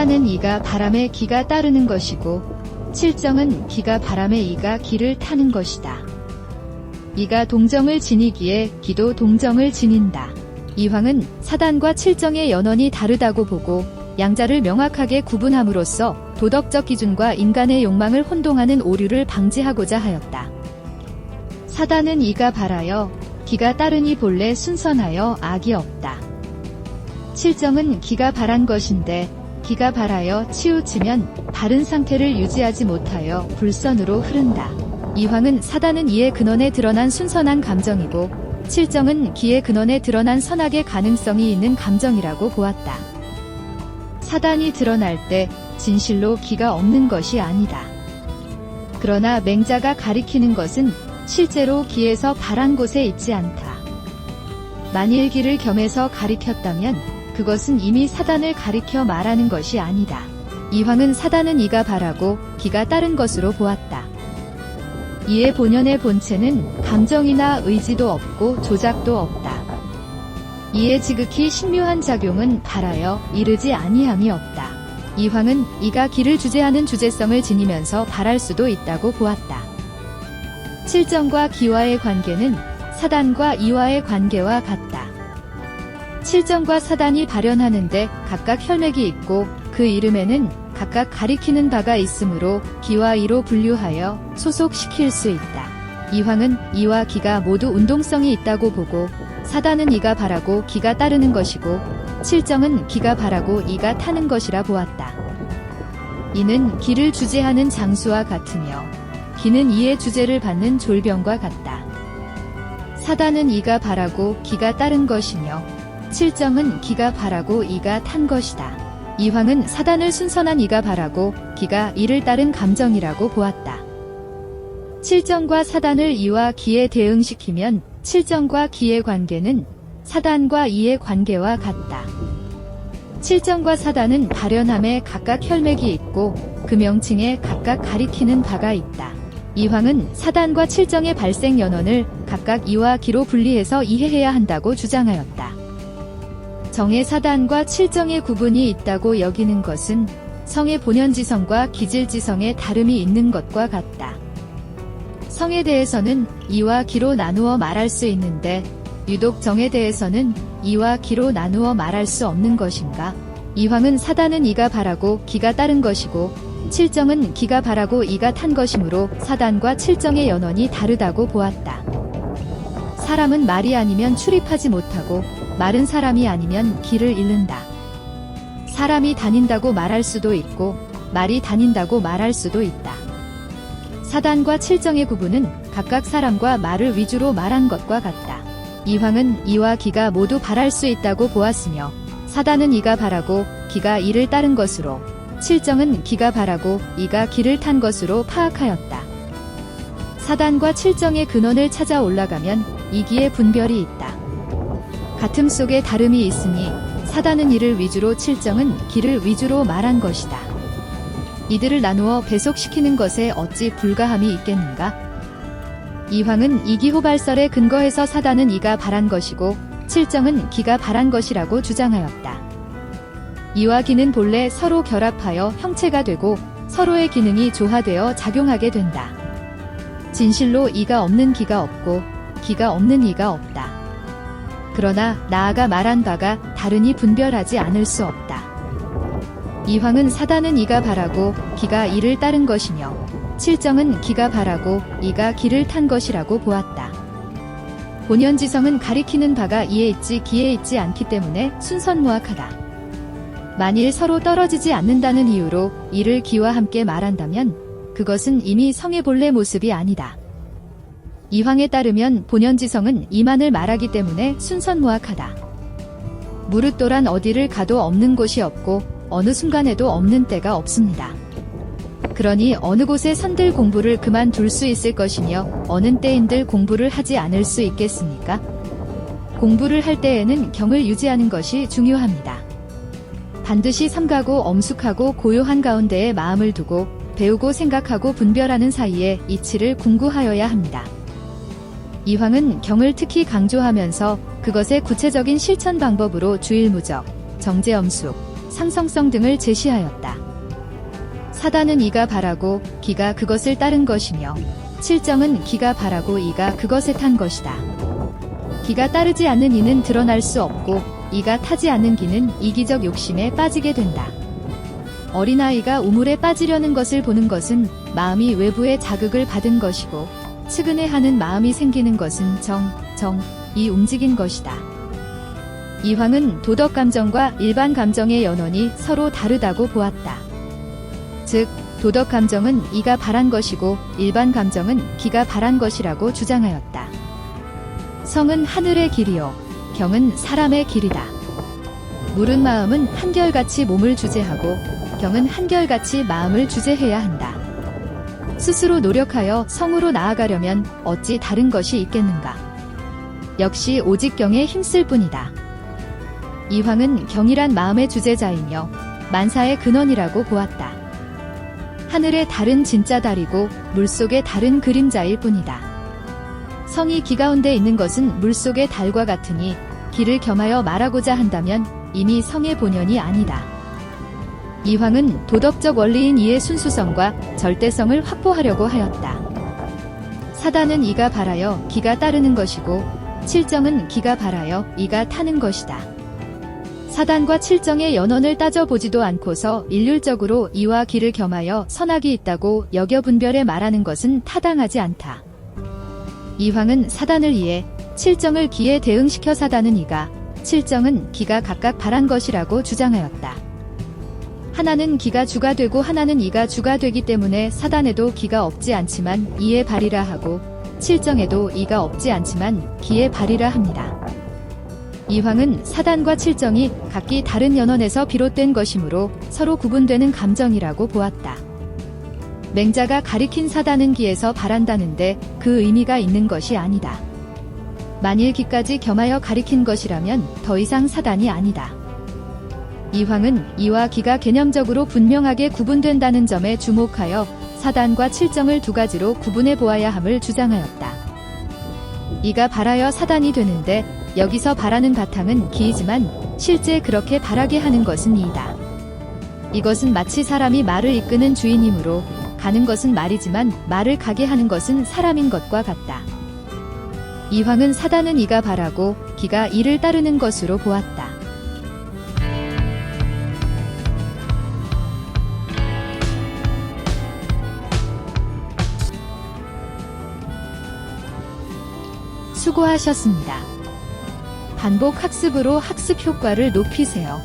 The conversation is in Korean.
사단은 이가 바람에 기가 따르는 것이고 칠정은 기가 바람에 이가 기를 타는 것이다. 이가 동정을 지니기에 기도 동정을 지닌다. 이황은 사단과 칠정의 연원이 다르다고 보고 양자를 명확하게 구분함으로써 도덕적 기준과 인간의 욕망을 혼동하는 오류를 방지하고자 하였다. 사단은 이가 바라여 기가 따르니 본래 순선하여 악이 없다. 칠정은 기가 바란 것인데 기가 바라여 치우치면 바른 상태를 유지하지 못하여 불선으로 흐른다. 이황은 사단은 이의 근원에 드러난 순선한 감정이고 칠정은 기의 근원에 드러난 선악의 가능성이 있는 감정이라고 보았다. 사단이 드러날 때 진실로 기가 없는 것이 아니다. 그러나 맹자가 가리키는 것은 실제로 기에서 바란 곳에 있지 않다. 만일 기를 겸해서 가리켰다면 그것은 이미 사단을 가리켜 말하는 것이 아니다. 이황은 사단은 이가 바라고 기가 따른 것으로 보았다. 이의 본연의 본체는 감정이나 의지도 없고 조작도 없다. 이의 지극히 신묘한 작용은 바라여 이르지 아니함이 없다. 이황은 이가 기를 주재하는 주재성을 지니면서 바랄 수도 있다고 보았다. 칠정과 기와의 관계는 사단과 이와의 관계와 같다. 칠정과 사단이 발현하는데 각각 혈맥이 있고 그 이름에는 각각 가리키는 바가 있으므로 기와 이로 분류하여 소속시킬 수 있다. 이황은 이와 기가 모두 운동성이 있다고 보고 사단은 이가 바라고 기가 따르는 것이고 칠정은 기가 바라고 이가 타는 것이라 보았다. 이는 기를 주재하는 장수와 같으며 기는 이의 주재를 받는 졸병과 같다. 사단은 이가 바라고 기가 따른 것이며 칠정은 기가 바라고 이가 탄 것이다. 이황은 사단을 순선한 이가 바라고 기가 이를 따른 감정이라고 보았다. 칠정과 사단을 이와 기에 대응시키면 칠정과 기의 관계는 사단과 이의 관계와 같다. 칠정과 사단은 발현함에 각각 혈맥이 있고 그 명칭에 각각 가리키는 바가 있다. 이황은 사단과 칠정의 발생 연원을 각각 이와 기로 분리해서 이해해야 한다고 주장하였다. 정의 사단과 칠정의 구분이 있다고 여기는 것은 성의 본연지성과 기질지성에 다름이 있는 것과 같다. 성에 대해서는 이와 기로 나누어 말할 수 있는데 유독 정에 대해서는 이와 기로 나누어 말할 수 없는 것인가? 이황은 사단은 이가 바라고 기가 따른 것이고 칠정은 기가 바라고 이가 탄 것이므로 사단과 칠정의 연원이 다르다고 보았다. 사람은 말이 아니면 출입하지 못하고 마른 사람이 아니면 길을 잃는다. 사람이 다닌다고 말할 수도 있고 말이 다닌다고 말할 수도 있다. 사단과 칠정의 구분은 각각 사람과 말을 위주로 말한 것과 같다. 이황은 이와 기가 모두 바랄 수 있다고 보았으며 사단은 이가 바라고 기가 이를 따른 것으로 칠정은 기가 바라고 이가 기를 탄 것으로 파악하였다. 사단과 칠정의 근원을 찾아 올라가면 이기의 분별이 있다. 같음 속에 다름이 있으니 사단은 이를 위주로 칠정은 기를 위주로 말한 것이다. 이들을 나누어 배속시키는 것에 어찌 불가함이 있겠는가? 이황은 이기호발설에 근거해서 사단은 이가 바란 것이고 칠정은 기가 바란 것이라고 주장하였다. 이와 기는 본래 서로 결합하여 형체가 되고 서로의 기능이 조화되어 작용하게 된다. 진실로 이가 없는 기가 없고 기가 없는 이가 없다. 그러나 나아가 말한 바가 다르니 분별하지 않을 수 없다. 이황은 사단은 이가 바라고 기가 이를 따른 것이며 칠정은 기가 바라고 이가 기를 탄 것이라고 보았다. 본연지성은 가리키는 바가 이에 있지 기에 있지 않기 때문에 순선무악하다. 만일 서로 떨어지지 않는다는 이유로 이를 기와 함께 말한다면 그것은 이미 성의 본래 모습이 아니다. 이황에 따르면 본연지성은 이만을 말하기 때문에 순선무악하다. 무릇도란 어디를 가도 없는 곳이 없고 어느 순간에도 없는 때가 없습니다. 그러니 어느 곳에 선들 공부를 그만둘 수 있을 것이며 어느 때인들 공부를 하지 않을 수 있겠습니까? 공부를 할 때에는 경을 유지하는 것이 중요합니다. 반드시 삼가고 엄숙하고 고요한 가운데에 마음을 두고 배우고 생각하고 분별하는 사이에 이치를 궁구하여야 합니다. 이황은 경을 특히 강조하면서 그것의 구체적인 실천 방법으로 주일무적, 정제엄숙, 상성성 등을 제시하였다. 사단은 이가 바라고 기가 그것을 따른 것이며 칠정은 기가 바라고 이가 그것에 탄 것이다. 기가 따르지 않는 이는 드러날 수 없고 이가 타지 않는 기는 이기적 욕심에 빠지게 된다. 어린아이가 우물에 빠지려는 것을 보는 것은 마음이 외부의 자극을 받은 것이고 측은해하는 마음이 생기는 것은 이 움직인 것이다. 이황은 도덕 감정과 일반 감정의 연원이 서로 다르다고 보았다. 즉, 도덕 감정은 이가 바란 것이고 일반 감정은 기가 바란 것이라고 주장하였다. 성은 하늘의 길이요, 경은 사람의 길이다. 물은 마음은 한결같이 몸을 주재하고 경은 한결같이 마음을 주재해야 한다. 스스로 노력하여 성으로 나아가려면 어찌 다른 것이 있겠는가? 역시 오직 경에 힘쓸 뿐이다. 이황은 경이란 마음의 주재자이며 만사의 근원이라고 보았다. 하늘의 달은 진짜 달이고 물속의 달은 그림자일 뿐이다. 성이 기 가운데 있는 것은 물속의 달과 같으니 기를 겸하여 말하고자 한다면 이미 성의 본연이 아니다. 이황은 도덕적 원리인 이의 순수성과 절대성을 확보하려고 하였다. 사단은 이가 바라여 기가 따르는 것이고 칠정은 기가 바라여 이가 타는 것이다. 사단과 칠정의 연원을 따져보지도 않고서 일률적으로 이와 기를 겸하여 선악이 있다고 여겨 분별해 말하는 것은 타당하지 않다. 이황은 사단을 이해 칠정을 기에 대응시켜 사단은 이가, 칠정은 기가 각각 바란 것이라고 주장하였다. 하나는 기가 주가 되고 하나는 이가 주가 되기 때문에 사단에도 기가 없지 않지만 이에 발이라 하고 칠정에도 이가 없지 않지만 기에 발이라 합니다. 이황은 사단과 칠정이 각기 다른 연원에서 비롯된 것이므로 서로 구분되는 감정이라고 보았다. 맹자가 가리킨 사단은 기에서 발한다는데 그 의미가 있는 것이 아니다. 만일 기까지 겸하여 가리킨 것이라면 더 이상 사단이 아니다. 이황은 이와 기가 개념적으로 분명하게 구분된다는 점에 주목하여 사단과 칠정을 두 가지로 구분해 보아야 함을 주장하였다. 이가 발하여 사단이 되는데 여기서 발하는 바탕은 기이지만 실제 그렇게 발하게 하는 것은 이이다. 이것은 마치 사람이 말을 이끄는 주인이므로 가는 것은 말이지만 말을 가게 하는 것은 사람인 것과 같다. 이황은 사단은 이가 발하고 기가 이를 따르는 것으로 보았다. 수고하셨습니다. 반복 학습으로 학습 효과를 높이세요.